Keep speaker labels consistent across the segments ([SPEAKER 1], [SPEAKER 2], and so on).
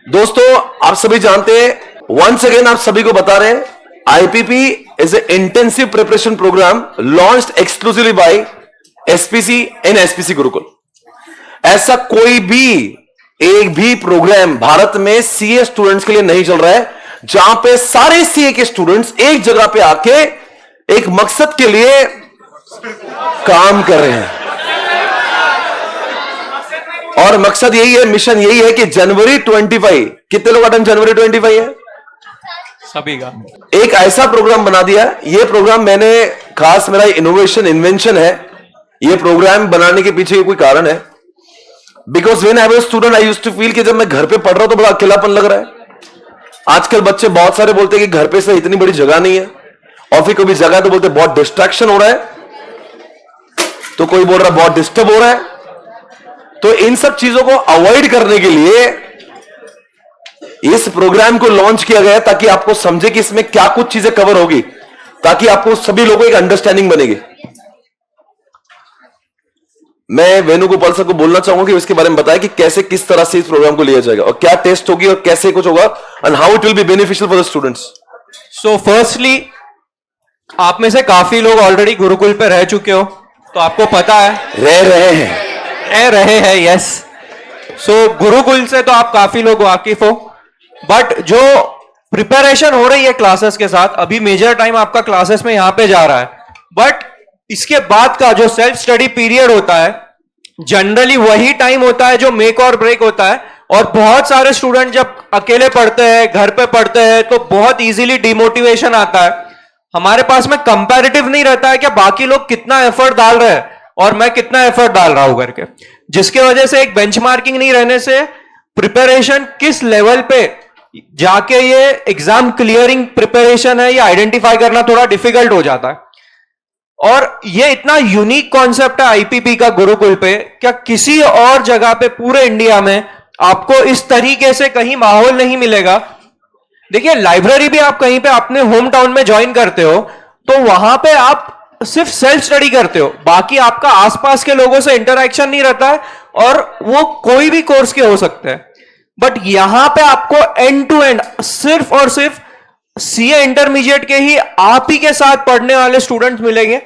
[SPEAKER 1] दोस्तों आप सभी जानते हैं, वंस अगेन आप सभी को बता रहे हैं, IPP is a intensive preparation programme launched exclusively by SPC in SPC Gurukul. ऐसा कोई भी एक भी प्रोग्राम भारत में सीए स्टूडेंट्स के लिए नहीं चल रहा है जहां पे सारे सीए के स्टूडेंट्स एक जगह पे आके एक मकसद के लिए काम कर रहे हैं। और मकसद यही है, मिशन यही है कि जनवरी 25, कितने लोग अटेंड जनवरी 25 है?
[SPEAKER 2] सभी का
[SPEAKER 1] एक ऐसा प्रोग्राम बना दिया। ये प्रोग्राम मैंने खास, मेरा इनोवेशन इन्वेंशन है। ये प्रोग्राम बनाने के पीछे कोई कारण है। Because when I was student I used to feel कि जब मैं घर पे पढ़ रहा हूं तो बड़ा अकेलापन लग रहा है। आजकल बच्चे बहुत सारे बोलते हैं कि घर पे से इतनी बड़ी जगह नहीं है, और फिर कभी जगह तो बोलते बहुत डिस्ट्रैक्शन हो रहा है, तो कोई बोल रहा है बहुत डिस्टर्ब हो रहा है। तो इन सब चीजों को अवॉइड करने के लिए इस प्रोग्राम को लॉन्च किया गया ताकि आपको समझे कि इसमें क्या कुछ चीजें कवर होगी, ताकि आपको सभी लोगों को एक अंडरस्टैंडिंग बनेगी। मैं वेणुगोपाल सर को बोलना चाहूंगा कि इसके बारे में बताएं कि कैसे, किस तरह से इस प्रोग्राम को लिया जाएगा और क्या टेस्ट होगी और कैसे कुछ होगा, and how it will be beneficial for the students.
[SPEAKER 2] So firstly, आप में से काफी लोग ऑलरेडी गुरुकुल पे रह चुके हो, तो आपको पता है रहे हैं यस। सो गुरुकुल से तो आप काफी लोग वाकिफ हो, बट जो प्रिपरेशन हो रही है क्लासेस के साथ, अभी मेजर टाइम आपका क्लासेस में यहां पे जा रहा है, बट इसके बाद का जो सेल्फ स्टडी पीरियड होता है जनरली वही टाइम होता है जो मेक और ब्रेक होता है। और बहुत सारे स्टूडेंट जब अकेले पढ़ते हैं, घर पे पढ़ते हैं, तो बहुत इजीली डिमोटिवेशन आता है। हमारे पास में कंपैरेटिव नहीं रहता है कि बाकी लोग कितना एफर्ट डाल रहे हैं और मैं कितना एफर्ट डाल रहा हूं करके, जिसकी वजह से एक बेंचमार्किंग नहीं रहने से प्रिपरेशन किस लेवल पे जाके ये एग्जाम क्लियरिंग प्रिपरेशन है ये आइडेंटिफाई करना थोड़ा डिफिकल्ट हो जाता है। और ये इतना यूनिक कॉन्सेप्ट है आईपीपी का गुरुकुल पे, क्या किसी और जगह पे पूरे इंडिया में आपको इस तरीके से कहीं माहौल नहीं मिलेगा। देखिए, लाइब्रेरी भी आप कहीं पे अपने होम टाउन में ज्वाइन करते हो तो वहां पे आप सिर्फ सेल्फ स्टडी करते हो, बाकी आपका आसपास के लोगों से इंटरैक्शन नहीं रहता है, और वो कोई भी कोर्स के हो सकते हैं। बट यहां पे आपको एंड टू एंड सिर्फ और सिर्फ सीए इंटरमीडिएट के ही आप ही के साथ पढ़ने वाले स्टूडेंट्स मिलेंगे,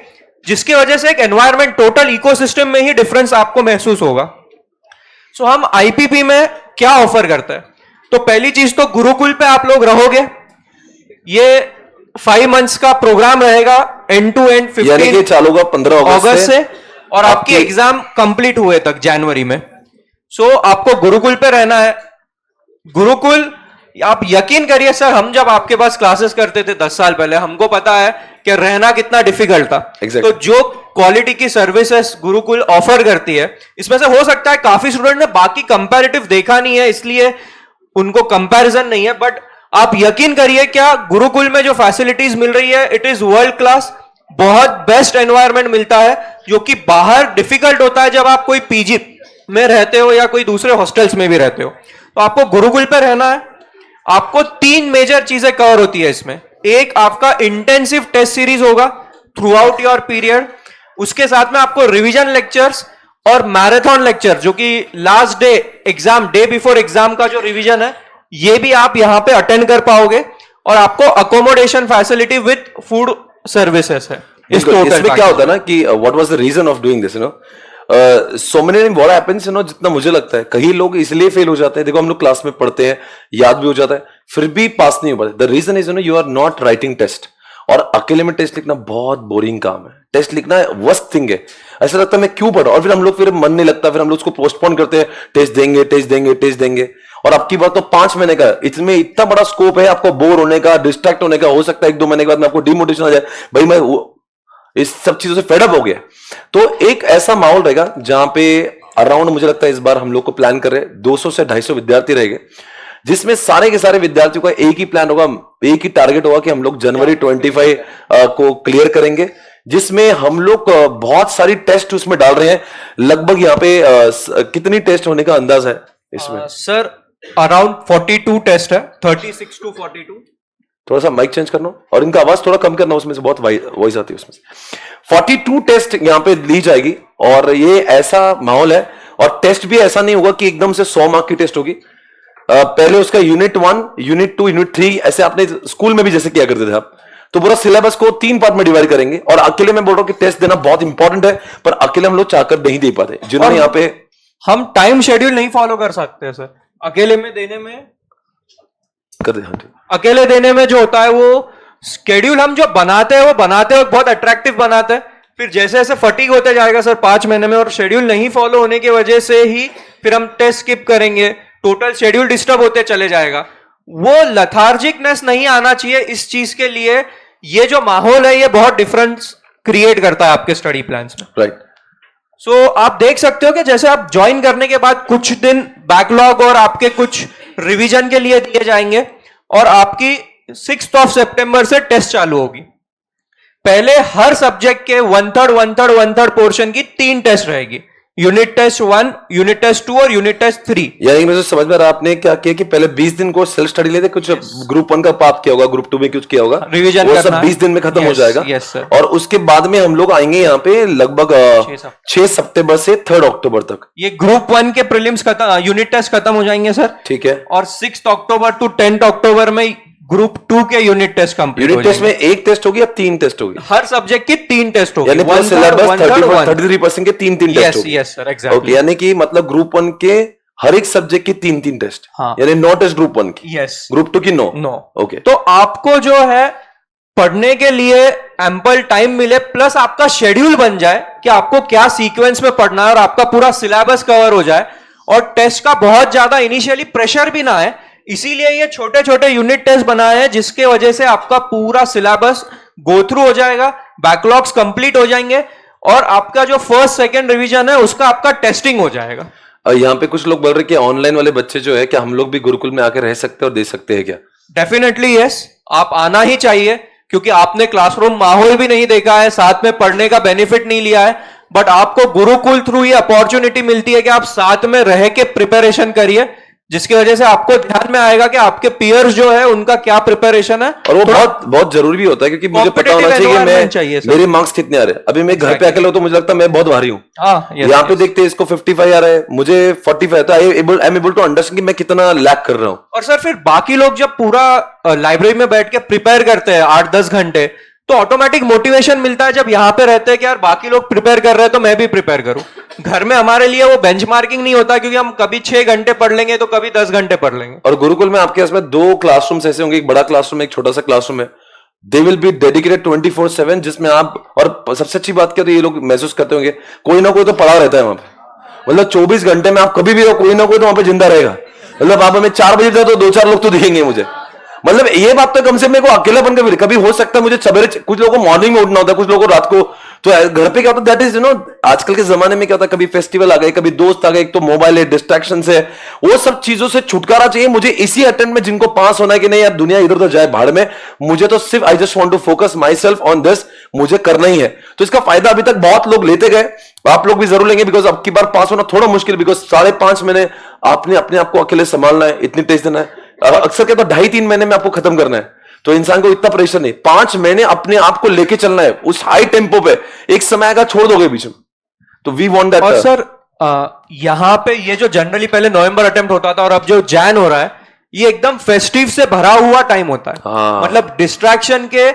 [SPEAKER 2] जिसकी वजह से एक एनवायरनमेंट, टोटल इकोसिस्टम में ही डिफरेंस आपको महसूस होगा। सो हम आईपीपी में क्या ऑफर करते हैं? तो पहली चीज तो गुरुकुल पे आप लोग रहोगे। ये 5 मंथ्स का प्रोग्राम रहेगा, एंड टू एंड 15
[SPEAKER 1] चालू होगा 15 अगस्त से,
[SPEAKER 2] और आपकी एग्जाम कंप्लीट हुए तक जनवरी में। सो आपको गुरुकुल पे रहना है। गुरुकुल, आप यकीन करिए सर, हम जब आपके पास क्लासेस करते थे 10 साल पहले, हमको पता है कि रहना कितना डिफिकल्ट था। तो जो क्वालिटी की सर्विसेज गुरुकुल ऑफर करती है, इसमें से हो सकता है काफी स्टूडेंट ने बाकी कंपैरेटिव देखा नहीं है, इसलिए उनको कंपैरिजन नहीं है, बट आप यकीन करिए क्या गुरुकुल में जो फैसिलिटीज मिल रही है, इट इज वर्ल्ड क्लास। बहुत बेस्ट एनवायरनमेंट मिलता है, जो कि बाहर डिफिकल्ट होता है जब आप कोई पीजी में रहते हो या कोई दूसरे हॉस्टल्स में भी रहते हो। तो आपको गुरुकुल पे रहना है। आपको 3 मेजर चीजें कवर होती है इसमें। एक, आपका इंटेंसिव टेस्ट सीरीज होगा थ्रू आउट योर पीरियड। उसके साथ में आपको रिवीजन लेक्चर्स और मैराथन लेक्चर, जो कि last day exam, day before exam का जो रिवीजन है, ये भी आप यहां पे अटेंड कर पाओगे। और आपको accommodation facility with food services है।
[SPEAKER 1] इसमें क्या होता है ना कि what was the reason of doing this, so many what happens, जितना मुझे लगता है कई लोग इसलिए फेल हो जाते हैं। देखो, हम लोग क्लास में पढ़ते हैं, याद भी हो जाता है, फिर भी पास नहीं हो पाते। The reason is you are not writing test. और अकेले में टेस्ट लिखना बहुत बोरिंग काम है। टेस्ट लिखना वर्स्ट थिंग है। ऐसा लगता है मैं क्यों पढ़ा, और फिर हम लोग, फिर मन नहीं लगता, फिर हम लोग उसको पोस्टपोन करते हैं, टेस्ट देंगे टेस्ट देंगे टेस्ट देंगे। और आपकी बात तो 5 महीने का, इसमें इतना बड़ा स्कोप है आपको बोर होने का, डिस्ट्रैक्ट होने का। हो सकता है 1-2 महीने के बाद में आपको डिमोटिवेशन आ जाए, भाई मैं इस सब चीजों से फेडअप हो गया। तो एक ऐसा माहौल रहेगा जहां पे अराउंड, मुझे लगता है इस बार हम लोग को प्लान कर रहे हैं 200 से 250 विद्यार्थी रहेंगे, जिसमें सारे के सारे विद्यार्थियों का एक ही प्लान होगा, एक ही टारगेट होगा कि हम लोग जनवरी 25 को क्लियर करेंगे, जिसमें हम लोग बहुत सारी टेस्ट उसमें डाल रहे हैं। लगभग यहाँ पे कितनी टेस्ट होने का अंदाज है इसमें?
[SPEAKER 2] सर अराउंड 42 टेस्ट है, 36 to 42।
[SPEAKER 1] थोड़ा सा माइक चेंज करना और इनका आवाज थोड़ा कम करना, उसमें से बहुत वॉइस आती है उसमें से। 42 टेस्ट यहाँ पे ली जाएगी, और ये ऐसा माहौल है। और टेस्ट भी ऐसा नहीं होगा कि एकदम से 100 मार्क की टेस्ट होगी। पहले उसका यूनिट 1, यूनिट 2, यूनिट 3 ऐसे आपने स्कूल में भी जैसे किया करते थे आप, तो पूरा सिलेबस को 3 पार्ट में डिवाइड करेंगे। और अकेले मैं बोल रहा हूं कि टेस्ट देना बहुत इंपॉर्टेंट है, पर अकेले हम लोग चाहकर नहीं दे पाते। जिन्होंने यहाँ पे
[SPEAKER 2] हम टाइम शेड्यूल नहीं फॉलो कर सकते सर, अकेले में देने में अकेले देने में जो होता है वो शेड्यूल हम जो बनाते हैं वो बनाते हैं बहुत अट्रैक्टिव बनाते हैं, फिर जैसे जैसे फटीग होते जाएगा सर 5 महीने में, और शेड्यूल नहीं फॉलो होने की वजह से ही फिर हम टेस्ट स्किप करेंगे, टोटल शेड्यूल डिस्टर्ब होते चले जाएगा। वो लथार्जिकनेस नहीं आना चाहिए इस चीज के लिए। ये जो माहौल है ये बहुत डिफरेंस क्रिएट करता है आपके स्टडी प्लान्स में,
[SPEAKER 1] राइट।
[SPEAKER 2] सो आप देख सकते हो कि जैसे आप ज्वाइन करने के बाद कुछ दिन बैकलॉग और आपके कुछ रिवीजन के लिए दिए जाएंगे, और आपकी 6 सितंबर से टेस्ट चालू होगी। पहले हर सब्जेक्ट के 1/3 पोर्शन की 3 टेस्ट रहेगी, यूनिट टेस्ट 1, यूनिट टेस्ट 2 और यूनिट टेस्ट 3।
[SPEAKER 1] यानी मुझे समझ में आ रहा आपने क्या किया कि पहले 20 दिन को सेल्फ स्टडी लेते, कुछ ग्रुप 1 का पाप किया होगा, ग्रुप 2 में कुछ किया होगा,
[SPEAKER 2] रिवीजन
[SPEAKER 1] वो सब 20 दिन में खत्म हो जाएगा।
[SPEAKER 2] Yes sir.
[SPEAKER 1] और उसके बाद में हम लोग आएंगे यहाँ पे लगभग 6 सितंबर से 3 अक्टूबर तक।
[SPEAKER 2] ये ग्रुप 1 के प्रीलिम्स खत्म, यूनिट टेस्ट खत्म हो जाएंगे सर,
[SPEAKER 1] ठीक है।
[SPEAKER 2] और 6 अक्टूबर टू 10 अक्टूबर में ग्रुप 2 के unit test complete.
[SPEAKER 1] Unit test में एक टेस्ट होगी या 3 टेस्ट होगी?
[SPEAKER 2] हर सब्जेक्ट की 3 टेस्ट होगी,
[SPEAKER 1] यानी पूरा सिलेबस 33% के 3 टेस्ट होगी।
[SPEAKER 2] Yes sir, exactly.
[SPEAKER 1] ओके, यानी कि मतलब ग्रुप 1 के हर एक सब्जेक्ट की 3 टेस्ट,
[SPEAKER 2] हाँ।
[SPEAKER 1] यानी 9 टेस्ट ग्रुप 1 की।
[SPEAKER 2] यस।
[SPEAKER 1] ग्रुप 2 की 9। ओके,
[SPEAKER 2] तो आपको जो है पढ़ने के लिए एम्पल टाइम मिले, प्लस आपका शेड्यूल बन जाए कि आपको क्या सीक्वेंस में पढ़ना है, और आपका पूरा सिलेबस कवर हो जाए, और टेस्ट का बहुत ज्यादा इनिशियली प्रेशर भी ना है। इसीलिए ये छोटे छोटे यूनिट टेस्ट बनाए हैं, जिसके वजह से आपका पूरा सिलेबस गो थ्रू हो जाएगा, बैकलॉग्स कंप्लीट हो जाएंगे, और आपका जो फर्स्ट सेकंड रिवीजन है उसका आपका टेस्टिंग हो जाएगा।
[SPEAKER 1] यहाँ पे कुछ लोग बोल रहे कि ऑनलाइन वाले बच्चे जो है, क्या हम लोग भी गुरुकुल में आकर रह सकते हैं और दे सकते हैं क्या?
[SPEAKER 2] डेफिनेटली यस, आप आना ही चाहिए, क्योंकि आपने क्लासरूम माहौल भी नहीं देखा है, साथ में पढ़ने का बेनिफिट नहीं लिया है, बट आपको गुरुकुल थ्रू ये अपॉर्चुनिटी मिलती है कि आप साथ में रह के प्रिपरेशन करिए, जिसकी वजह से आपको ध्यान में आएगा कि आपके पीयर्स जो है उनका क्या प्रिपरेशन है।
[SPEAKER 1] और वो बहुत बहुत जरूरी भी होता है, क्योंकि मुझे पता होना चाहिए कि मेरे मार्क्स कितने आ रहे हैं। अभी मैं घर पे अकेला हूं तो मुझे लगता है मैं बहुत भारी हूँ। यहाँ पे देखते हैं इसको 55 आ रहा है, मुझे 45 है, तो I am able to understand कि मैं कितना लैक कर रहा हूँ।
[SPEAKER 2] और सर फिर बाकी लोग जब पूरा लाइब्रेरी में बैठ के प्रिपेयर करते हैं 8-10 घंटे, तो ऑटोमेटिक मोटिवेशन मिलता है जब यहाँ पे रहते हैं कि यार बाकी लोग प्रिपेयर कर रहे हैं तो मैं भी प्रिपेयर करूं। घर में हमारे लिए वो बेंचमार्किंग नहीं होता, क्योंकि हम कभी 6 घंटे पढ़ लेंगे तो कभी 10 घंटे पढ़ लेंगे।
[SPEAKER 1] और गुरुकुल में आपके पास में 2 क्लासरूम्स ऐसे होंगे, एक बड़ा क्लासरूम, एक छोटा सा क्लासरूम है। दे विल बी डेडिकेटेड 24/7, जिसमें आप, और सबसे अच्छी बात क्या, तो ये लोग महसूस करते होंगे कोई ना कोई तो पड़ा रहता है वहां पे। मतलब 24 घंटे में आप कभी भी हो, कोई ना कोई तो वहां पे जिंदा रहेगा। मतलब आप हमें 4 बजे तक तो 2-4 लोग तो दिखेंगे मुझे। मतलब ये बात तो कम से मेरे को अकेलापन का कभी हो सकता है, मुझे सवेरे, कुछ लोगों को मॉर्निंग में उठना होता है, कुछ लोगों को रात को, तो घर पे क्या होता है, दैट इज आजकल के जमाने में क्या होता है, कभी फेस्टिवल आ गए, कभी दोस्त आ गए, एक तो मोबाइल है, डिस्ट्रैक्शन है, वो सब चीजों से छुटकारा चाहिए मुझे इसी अटेम्प्ट में। जिनको पास होना है कि नहीं यार दुनिया इधर उधर जाए भाड़ में, मुझे तो सिर्फ I just want to focus myself on this, मुझे करना ही है। तो इसका फायदा अभी तक बहुत लोग लेते गए, आप लोग भी जरूर लेंगे, बिकॉज अब की बार पास होना थोड़ा मुश्किल, बिकॉज 5.5 महीने आपने अपने आप को अकेले संभालना है, इतनी टेस्ट देना है। अक्सर क्या, तो 2.5-3 महीने में आपको खत्म करना है, तो इंसान को इतना प्रेशर नहीं, 5 महीने अपने आप को लेके चलना है उस हाई टेम्पो पे। एक समय आएगा छोड़ दोगे बीच में, तो वी वांट दैट।
[SPEAKER 2] और सर यहाँ पे ये जो जनरली पहले नवंबर अटेम्प्ट होता था और अब जो जैन हो रहा है, ये एकदम फेस्टिव से भरा हुआ टाइम होता है।
[SPEAKER 1] हाँ।
[SPEAKER 2] मतलब डिस्ट्रैक्शन के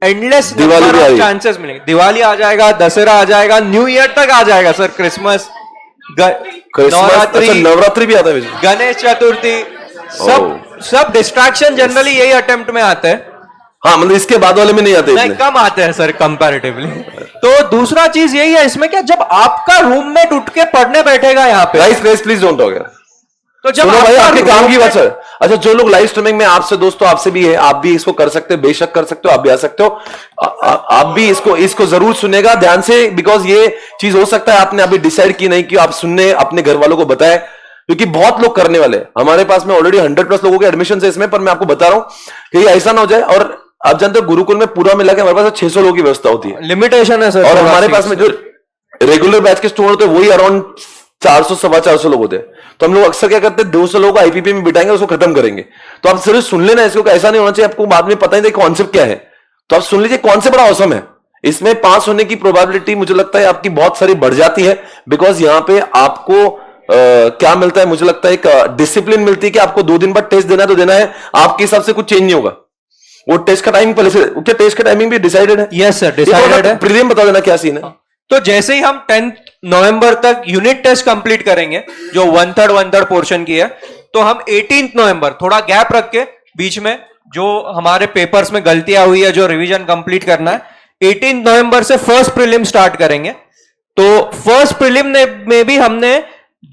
[SPEAKER 2] एंडलेस चांसेस मिलेंगे। दिवाली आ जाएगा, दशहरा आ जाएगा, न्यू ईयर तक आ जाएगा सर, क्रिसमस,
[SPEAKER 1] नवरात्रि भी आता है,
[SPEAKER 2] गणेश चतुर्थी, सब डिस्ट्रैक्शन जनरली यही अटेम्प्ट में आते हैं।
[SPEAKER 1] हाँ, मतलब इसके बाद वाले में नहीं आते,
[SPEAKER 2] नहीं, कम आते हैं सर कंपैरेटिवली। तो दूसरा चीज यही है इसमें, क्या जब आपका रूममेट उठ के पढ़ने बैठेगा यहाँ पे,
[SPEAKER 1] गाइस प्लीज डोंट टॉक यार,
[SPEAKER 2] तो जब
[SPEAKER 1] भाई आपके काम की बात है। अच्छा, जो लोग लाइव स्ट्रीमिंग में आपसे, दोस्तों आपसे भी है, आप भी इसको कर सकते हो, बेशक कर सकते हो, आप भी आ सकते हो, आप भी इसको जरूर सुनेगा ध्यान से, बिकॉज ये चीज हो सकता है आपने अभी डिसाइड की नहीं कि आप सुनने अपने घर वालों को बताए, क्योंकि बहुत लोग करने वाले हैं। हमारे पास में ऑलरेडी 100+ लोगों के एडमिशन है इसमें, पर मैं आपको बता रहा हूं कि ऐसा ना हो जाए। और आप जानते हो गुरुकुल में पूरा मिला के हमारे पास 600 लोगों की व्यवस्था होती है,
[SPEAKER 2] लिमिटेशन है सर।
[SPEAKER 1] और हमारे पास में जो रेगुलर बैच के स्टूडेंट होते हैं वही अराउंड 400-450 लोग होते हैं। तो हम लोग अक्सर क्या करते हैं, 200 लोगों को आईपीपी में बिठाएंगे, उसको खत्म करेंगे। तो आप सिर्फ सुन लेना इसको, ऐसा नहीं होना चाहिए आपको बाद में पता नहीं कॉन्सेप्ट क्या है, तो आप सुन लीजिए कॉन्सेप्ट बड़ा औसम है। इसमें पास होने की प्रोबेबिलिटी मुझे लगता है आपकी बहुत सारी बढ़ जाती है, बिकॉज यहाँ पे आपको क्या मिलता है, मुझे लगता है एक डिसिप्लिन मिलती है कि आपको 2 दिन बाद टेस्ट देना है तो देना है, आपके हिसाब से कुछ चेंज नहीं होगा। वो टेस्ट का टाइमिंग पहले से, क्या टेस्ट का टाइमिंग भी डिसाइडेड है?
[SPEAKER 2] यस सर, डिसाइडेड है।
[SPEAKER 1] प्रीलिम बता देना क्या सीन है।
[SPEAKER 2] तो जैसे ही हम 10 नवंबर तक यूनिट टेस्ट कंप्लीट करेंगे, जो 1/3 पोर्शन की है, तो हम 18 नवंबर थोड़ा गैप रख के बीच में जो हमारे पेपर्स में गलतियां हुई है, जो रिवीजन कंप्लीट करना है, 18 नवंबर से फर्स्ट प्रीलिम स्टार्ट करेंगे। तो फर्स्ट प्रीलिम में भी हमने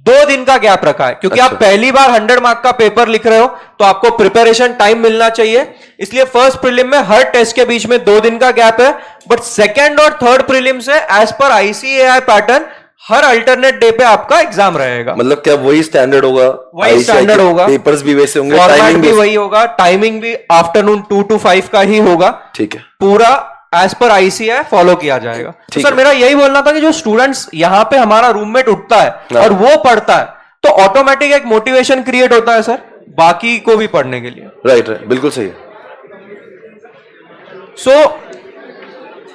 [SPEAKER 2] 2 दिन का गैप रखा है, क्योंकि आप पहली बार 100 मार्क का पेपर लिख रहे हो तो आपको प्रिपरेशन टाइम मिलना चाहिए। इसलिए फर्स्ट प्रीलिम में हर टेस्ट के बीच में 2 दिन का गैप है। बट सेकेंड और थर्ड प्रीलिम से एज पर ICAI पैटर्न हर अल्टरनेट डे पे आपका एग्जाम रहेगा।
[SPEAKER 1] मतलब क्या वही स्टैंडर्ड होगा?
[SPEAKER 2] वही स्टैंडर्ड होगा,
[SPEAKER 1] पेपर्स भी वैसे होंगे,
[SPEAKER 2] फॉर्मेट भी वही होगा, टाइमिंग भी आफ्टरनून 2 to 5 का ही होगा।
[SPEAKER 1] ठीक है,
[SPEAKER 2] पूरा एज पर ICAI फॉलो किया जाएगा। तो सर मेरा यही बोलना था कि जो स्टूडेंट्स यहाँ पे हमारा रूममेट उठता है और वो पढ़ता है, तो ऑटोमेटिक एक मोटिवेशन क्रिएट होता है सर बाकी को भी पढ़ने के लिए।
[SPEAKER 1] राइट, बिल्कुल सही है।
[SPEAKER 2] सो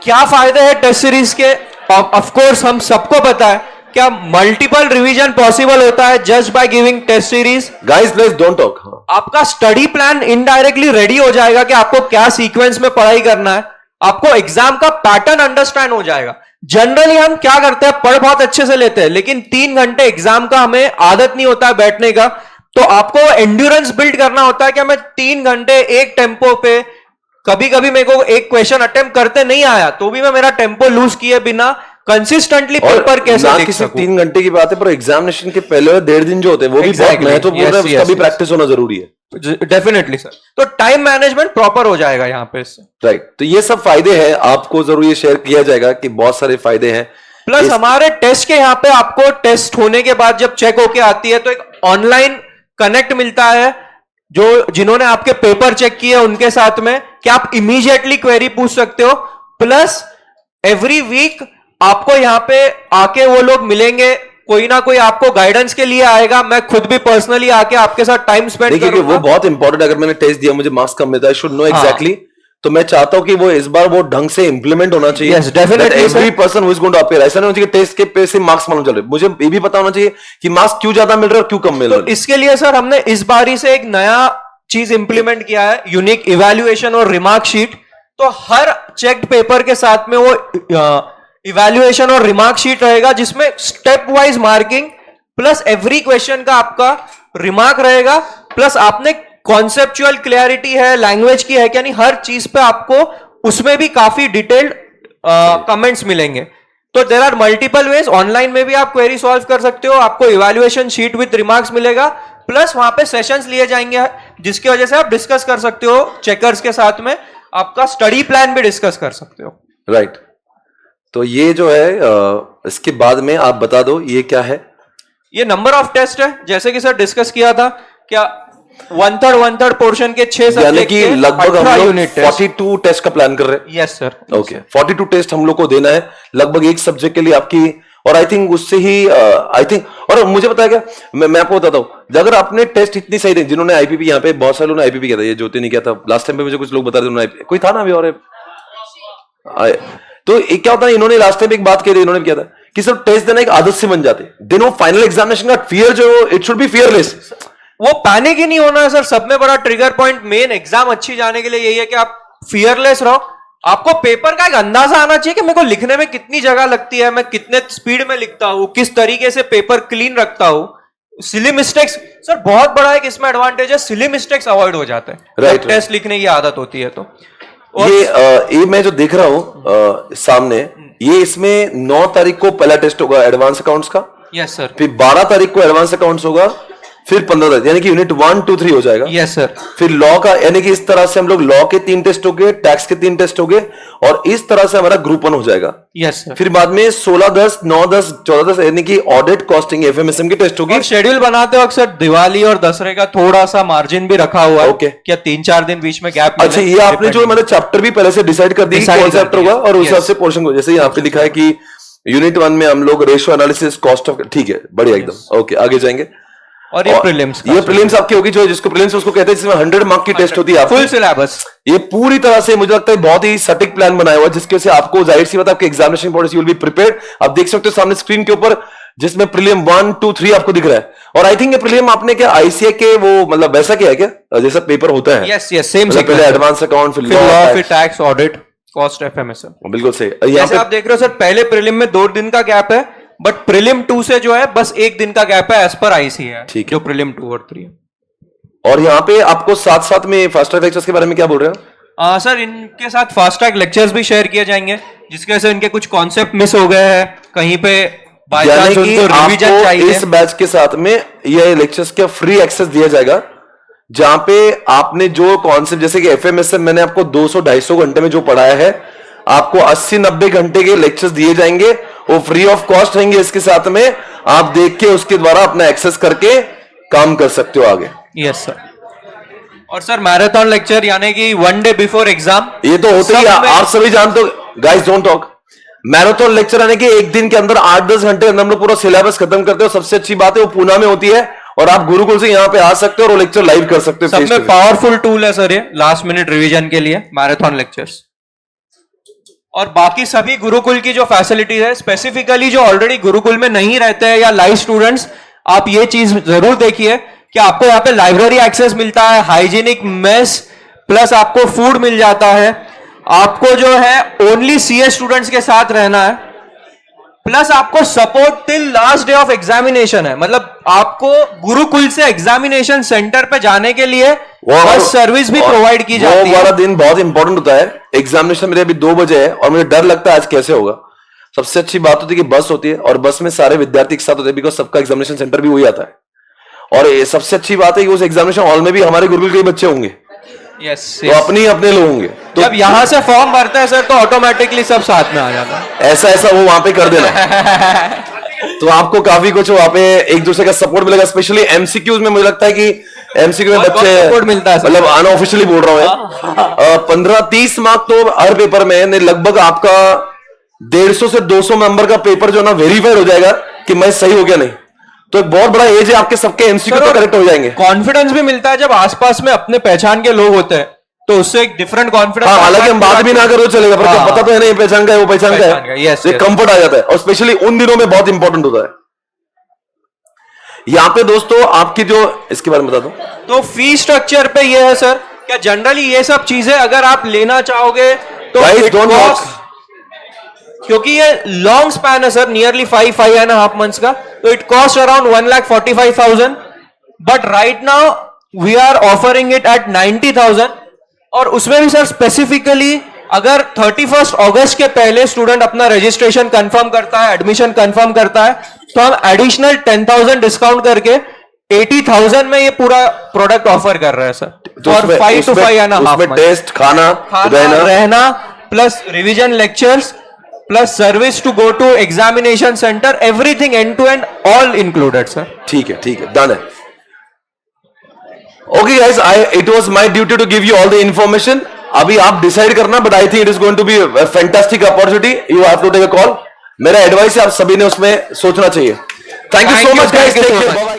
[SPEAKER 2] क्या फायदे हैं टेस्ट सीरीज के? ऑफ कोर्स हम सबको पता है, क्या मल्टीपल रिवीजन पॉसिबल होता है just by giving test series?
[SPEAKER 1] Guys please don't talk.
[SPEAKER 2] आपका स्टडी प्लान इनडायरेक्टली रेडी हो जाएगा कि आपको क्या सीक्वेंस में पढ़ाई करना है। आपको एग्जाम का पैटर्न अंडरस्टैंड हो जाएगा। जनरली हम क्या करते हैं, पढ़ बहुत अच्छे से लेते हैं, लेकिन 3 घंटे एग्जाम का हमें आदत नहीं होता है बैठने का। तो आपको एंड्योरेंस बिल्ड करना होता है कि मैं 3 घंटे एक टेम्पो पे, कभी कभी मेरे को एक क्वेश्चन अटेम्प्ट करते नहीं आया तो भी मैं मेरा टेम्पो लूज किए बिना कंसिस्टेंटली पेपर कैसे देख सकूं।
[SPEAKER 1] 3 घंटे की बात है, पर एग्जामिनेशन के पहले 1.5 दिन जो होते हैं वो भी बहुत महत्वपूर्ण है, उसका भी प्रैक्टिस होना जरूरी है।
[SPEAKER 2] Definitely sir. तो टाइम मैनेजमेंट प्रॉपर हो जाएगा यहाँ पे इससे।
[SPEAKER 1] राइट, तो ये सब फायदे हैं, आपको जरूर ये शेयर किया जाएगा कि बहुत सारे फायदे हैं।
[SPEAKER 2] प्लस हमारे टेस्ट के यहाँ पे आपको टेस्ट होने के बाद जब चेक होके आती है तो एक ऑनलाइन कनेक्ट मिलता है जो जिन्होंने आपके पेपर चेक किए उनके साथ में, कि आप इमीडिएटली क्वेरी पूछ सकते हो। प्लस एवरी वीक आपको यहाँ पे आके वो लोग मिलेंगे, कोई ना कोई आपको गाइडेंस के लिए आएगा। मैं खुद भी पर्सनली आके आपके साथ टाइम स्पेंड करूंगा।
[SPEAKER 1] वो बहुत इंपॉर्टेंट है। अगर मैंने टेस्ट दिया, मुझे मार्क्स कम मिलता है, शुड नो एग्जैक्टली, तो मैं चाहता हूं कि वो इस बार वो ढंग से इंप्लीमेंट होना चाहिए।
[SPEAKER 2] Yes, definitely,
[SPEAKER 1] every person who is going to appear, ऐसा नहीं होना चाहिए टेस्ट के पे से मार्क्स मालूम चल रहे। मुझे ये भी पता होना चाहिए कि मार्क्स क्यों ज्यादा मिल रहे और क्यों कम मिल रहे।
[SPEAKER 2] तो इसके लिए सर हमने इस बारी से एक नया चीज इंप्लीमेंट किया है, यूनिक इवैल्यूएशन और रिमार्क शीट। तो हर चेक्ड पेपर के साथ में वो इवैल्यूएशन और रिमार्क शीट रहेगा, जिसमें step wise marking plus every question का आपका रिमार्क रहेगा। प्लस आपने कॉन्सेप्चुअल क्लैरिटी है, लैंग्वेज की है क्या नहीं, हर चीज पे आपको उसमें भी काफी डिटेल्ड कमेंट्स मिलेंगे। तो there are multiple ways, online में भी आप क्वेरी सॉल्व कर सकते हो, आपको इवैल्यूएशन शीट विद रिमार्क्स मिलेगा, प्लस वहां पे सेशंस लिए जाएंगे जिसकी वजह से आप डिस्कस कर सकते हो चेकर्स के साथ में, आपका स्टडी प्लान भी डिस्कस कर सकते हो।
[SPEAKER 1] राइट, तो ये जो है इसके बाद में आप बता दो ये क्या है?
[SPEAKER 2] ये नंबर ऑफ टेस्ट है, जैसे कि सर डिस्कस किया था, क्या 1/3 पोर्शन के 6 सब्जेक्ट के
[SPEAKER 1] लगभग हम लोग 42 टेस्ट का प्लान कर रहे हैं।
[SPEAKER 2] यस सर,
[SPEAKER 1] ओके, 42 टेस्ट हम लोग को देना है लगभग एक सब्जेक्ट के लिए आपकी। और आई थिंक उससे ही आई थिंक, और मुझे पता है क्या, मैं आपको बताता हूं, अगर आपने टेस्ट इतनी सही दी, जिन्होंने आईपीपी, यहाँ पे बहुत सारे लोगों ने आईपीपी किया था, ये ज्योति ने किया था लास्ट टाइम पे, मुझे कुछ लोग बता रहे थे कोई था ना अभी, और तो एक क्या होता है, इन्होंने लास्ट टाइम एक बात कही थी, इन्होंने किया था कि सर टेस्ट देना एक आदत से बन जाते, देन वो फाइनल एग्जामिनेशन का फियर जो इट शुड बी फियरलेस,
[SPEAKER 2] वो पैनिक ही नहीं होना है सर। सब में बड़ा ट्रिगर पॉइंट मेन एग्जाम अच्छी जाने के लिए यही है कि आप फियरलेस रहो। आपको पेपर का एक अंदाजा आना चाहिए कि मेरे को लिखने में कितनी जगह लगती है, मैं कितने स्पीड में लिखता हूं, किस तरीके से पेपर क्लीन रखता हूं। सिली मिस्टेक्स सर बहुत बड़ा एक इसमें एडवांटेज है, सिली मिस्टेक्स अवॉइड हो जाते हैं
[SPEAKER 1] राइट,
[SPEAKER 2] टेस्ट लिखने की आदत होती है। तो
[SPEAKER 1] ये मैं जो देख रहा हूं सामने, ये इसमें 9 तारीख को पहला टेस्ट होगा एडवांस अकाउंट्स का।
[SPEAKER 2] Yes sir.
[SPEAKER 1] फिर 12 तारीख को एडवांस अकाउंट्स होगा, फिर 15 तारीख, यानी कि यूनिट 1, 2, 3 हो जाएगा।
[SPEAKER 2] Yes sir.
[SPEAKER 1] फिर लॉ का, यानी कि इस तरह से हम लोग लॉ के 3 टेस्ट हो गए, टैक्स के 3 टेस्ट हो गए, और इस तरह से हमारा ग्रुप 1 हो जाएगा।
[SPEAKER 2] Yes sir.
[SPEAKER 1] फिर बाद में 16/10, 9/10, 14/10 यानी कि ऑडिट, कॉस्टिंग, एफएमएसएम की टेस्ट होगी।
[SPEAKER 2] शेड्यूल बनाते वक्त सर दिवाली और दशहरे का थोड़ा सा मार्जिन भी रखा हुआ है।
[SPEAKER 1] ओके,
[SPEAKER 2] क्या 3-4 दिन बीच में गैप?
[SPEAKER 1] अच्छा, ये आपने जो मतलब चैप्टर भी पहले से डिसाइड कर दी कौन सा चैप्टर होगा, और उस हिसाब से पोर्शन को, जैसे यहाँ पे लिखा है कि यूनिट 1 में हम लोग रेशियो एनालिसिस, कॉस्ट ऑफ, ठीक है, बढ़िया एकदम। ओके, आगे जाएंगे।
[SPEAKER 2] और ये प्रीलिम्स,
[SPEAKER 1] ये प्रीलिम्स आपकी होगी, जो जिसको प्रीलिम्स उसको कहते हैं, जिसमें 100 मार्क की टेस्ट होती है,
[SPEAKER 2] फुल सिलेबस।
[SPEAKER 1] ये पूरी तरह से मुझे लगता है बहुत ही सटीक प्लान बनाया हुआ है, जिसके से आपको जाहिर सी बात है आपके examination policy will be prepared. आप देख सकते हो सामने स्क्रीन के ऊपर जिसमें प्रीलिम 1 2 3 आपको दिख रहा है। और आई थिंक ये प्रीलिम आपने क्या आईसीए के वो मतलब वैसा क्या है क्या जैसा पेपर होता है?
[SPEAKER 2] यस यस सेम
[SPEAKER 1] मतलब पहले एडवांस अकाउंट फिर
[SPEAKER 2] लॉ फिर टैक्स ऑडिट कॉस्ट एफएमएस।
[SPEAKER 1] बिल्कुल सही।
[SPEAKER 2] जैसे आप देख रहे हो सर पहले प्रीलिम में 2 दिन का गैप है, बट प्रीलिम 2 से जो है बस 1 दिन का गैप है एज पर आईसीए, ठीक है, जो प्रीलिम 2 और 3 है।
[SPEAKER 1] और यहाँ पे आपको साथ साथ में फास्ट ट्रैक लेक्चर्स के बारे में क्या बोल रहे हो?
[SPEAKER 2] सर इनके साथ फास्ट ट्रैक लेक्चर्स भी शेयर किए जाएंगे, जिसकी वजह से इनके कुछ कॉन्सेप्ट मिस हो गए हैं कहीं पे, बाय चांस उनको रिवीजन चाहिए।
[SPEAKER 1] इस बैच के साथ में ये लेक्चर्स का फ्री एक्सेस दिया जाएगा, जहां पे आपने जो कॉन्सेप्ट जैसे कि एफएमएस से मैंने आपको 200-250 घंटे में जो पढ़ाया है, आपको 80-90 घंटे के लेक्चर्स दिए जाएंगे, वो फ्री ऑफ कॉस्ट रहेंगे। इसके साथ में आप देख के उसके द्वारा अपना एक्सेस करके काम कर सकते हो आगे।
[SPEAKER 2] Yes sir. और सर मैराथन लेक्चर यानी कि 1 डे बिफोर एग्जाम,
[SPEAKER 1] ये तो होते ही आप सभी जानते हो। Guys don't talk. Marathon lecture यानी कि एक दिन के अंदर 8-10 घंटे अंदर हम लोग पूरा सिलेबस खत्म करते हो। सबसे अच्छी बात है वो पूना में होती है, और आप गुरुकुल से यहाँ पे आ सकते हो और वो लेक्चर लाइव कर सकते हो।
[SPEAKER 2] सब में पावरफुल टूल है सर ये लास्ट मिनट रिवीजन के लिए मैराथन लेक्चर्स। और बाकी सभी गुरुकुल की जो फैसिलिटीज है, स्पेसिफिकली जो ऑलरेडी गुरुकुल में नहीं रहते हैं या लाइव स्टूडेंट्स, आप ये चीज जरूर देखिए कि आपको यहाँ पे लाइब्रेरी एक्सेस मिलता है, हाइजीनिक मेस, प्लस आपको फूड मिल जाता है, आपको जो है ओनली सीए स्टूडेंट्स के साथ रहना है, प्लस आपको support till last day of examination है। मतलब आपको गुरुकुल से एग्जामिनेशन सेंटर पे जाने के लिए बस सर्विस भी प्रोवाइड की जाती है।
[SPEAKER 1] वो वाला दिन बहुत इंपॉर्टेंट होता है। एग्जामिनेशन मेरे अभी 2 बजे है और मुझे डर लगता है आज कैसे होगा। सबसे अच्छी बात होती है कि बस होती है और बस में सारे विद्यार्थी एक साथ होते हैं, बिकॉज सबका एग्जामिनेशन सेंटर भी वही आता है। और सबसे अच्छी बात है कि उस एग्जामिनेशन हॉल में भी हमारे गुरुकुल के बच्चे होंगे।
[SPEAKER 2] यस
[SPEAKER 1] तो अपने लोग होंगे। तो
[SPEAKER 2] जब यहां से फॉर्म भरते हैं सर तो ऑटोमेटिकली सब साथ में आ जाता है।
[SPEAKER 1] ऐसा वो वहां पे कर देना। तो आपको काफी कुछ वहां पे एक दूसरे का सपोर्ट मिलेगा। स्पेशली एमसीक्यूज में मुझे लगता है कि एमसीक्यू में बच्चे
[SPEAKER 2] सपोर्ट मिलता है,
[SPEAKER 1] मतलब अनऑफिशियली बोल रहा हूं 15-30 मार्क तो हर पेपर में लगभग आपका 150 से 200 नंबर का पेपर जो ना वेरीफाइड हो जाएगा कि मैं सही हो गया नहीं। तो एक बहुत बड़ा एज है आपके सबके एमसीक्यू तो करेक्ट हो जाएंगे।
[SPEAKER 2] कॉन्फिडेंस भी मिलता है जब आसपास में अपने पहचान के लोग होते हैं, तो उससे एक डिफरेंट कॉन्फिडेंस।
[SPEAKER 1] हालांकि हम बात भी ना करो चलेगा, पर पता तो है नहीं पहचान का है, वो पहचान का है, ये कंफर्ट आ जाता है। और स्पेशली उन दिनों में बहुत इंपॉर्टेंट होता है। यहाँ पे दोस्तों आपकी जो इसके बारे में बता दो, तो
[SPEAKER 2] फी स्ट्रक्चर पे ये है सर, क्या जनरली ये सब चीजें अगर आप लेना चाहोगे तो क्योंकि ये लॉन्ग स्पैन है सर, नियरली 5.5 मंथ्स का, तो it cost around 1,45,000, but right now we are offering it at 90,000। और उसमें भी सर स्पेसिफिकली अगर 31 अगस्त के पहले स्टूडेंट अपना रजिस्ट्रेशन कंफर्म करता है, एडमिशन कंफर्म करता है, तो हम एडिशनल 10,000 डिस्काउंट करके 80,000 में ये पूरा प्रोडक्ट ऑफर कर रहे हैं सर।
[SPEAKER 1] तो और 5 to 5.5 टेस्ट, खाना
[SPEAKER 2] रहना plus revision lectures plus service to go to examination centre, everything end to end all included sir.
[SPEAKER 1] ठीक है डन है। Okay guys, it was my duty to give you all the information. अभी आप decide करना, but I think it is going to be a fantastic opportunity. You have to take a call. मेरा advice है आप सभी ने उसमें सोचना चाहिए। Thank you so much guys, take care, bye bye.